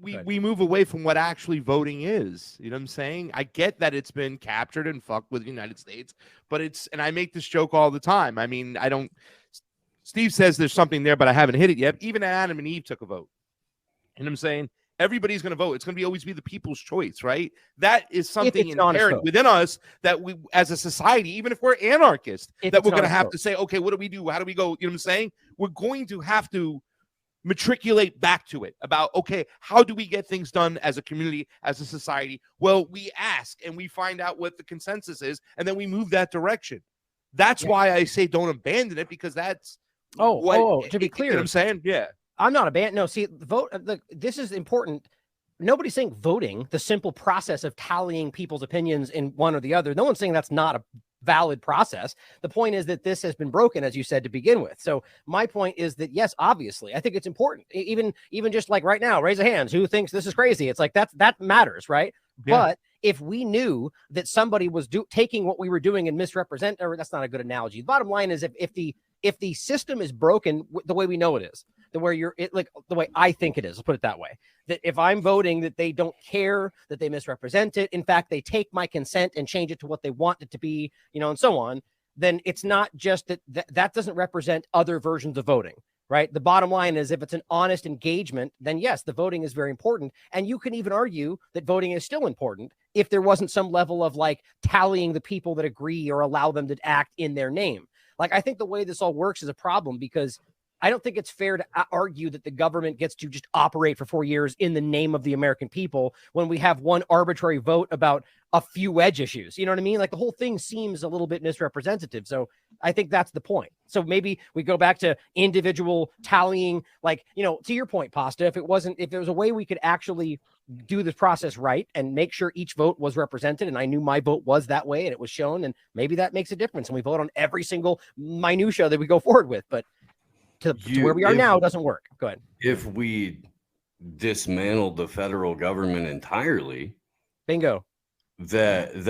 we move away from what actually voting is. You know what I'm saying? I get that it's been captured and fucked with the United States, but and I make this joke all the time. I mean, Steve says there's something there, but I haven't hit it yet. Even Adam and Eve took a vote. You know what I'm saying? Everybody's going to vote. It's going to always be the people's choice, right? That is something inherent within us that we, as a society, even if we're anarchists, that we're going to have to say, okay, what do we do? How do we go? You know what I'm saying? We're going to have to matriculate back to it about, okay, how do we get things done as a community, as a society? Well, we ask and we find out what the consensus is, and then we move that direction. That's why I say don't abandon it, because that's to be clear, you know what I'm saying? Yeah. I'm not abandoning. No, see, this is important. Nobody's saying voting, the simple process of tallying people's opinions in one or the other. No one's saying that's not a valid process. The point is that this has been broken, as you said, to begin with. So my point is that, yes, obviously, I think it's important. Even just like right now, raise a hand. Who thinks this is crazy? It's like that matters, right? Yeah. But if we knew that somebody was taking what we were doing and misrepresenting, or that's not a good analogy. The bottom line is if the system is broken the way we know it is, the way I think it is, let's put it that way, that if I'm voting that they don't care, that they misrepresent it, in fact, they take my consent and change it to what they want it to be, and so on, then it's not just that doesn't represent other versions of voting, right? The bottom line is, if it's an honest engagement, then yes, the voting is very important. And you can even argue that voting is still important if there wasn't some level of tallying the people that agree or allow them to act in their name. I think the way this all works is a problem, because I don't think it's fair to argue that the government gets to just operate for 4 years in the name of the American people when we have one arbitrary vote about a few wedge issues. You know what I mean? The whole thing seems a little bit misrepresentative. So I think that's the point. So maybe we go back to individual tallying, to your point, Pasta, if there was a way we could actually do this process right and make sure each vote was represented, and I knew my vote was that way and it was shown, and maybe that makes a difference and we vote on every single minutia that we go forward with. But to where we are now, it doesn't work. Go ahead. If we dismantled the federal government entirely, bingo, that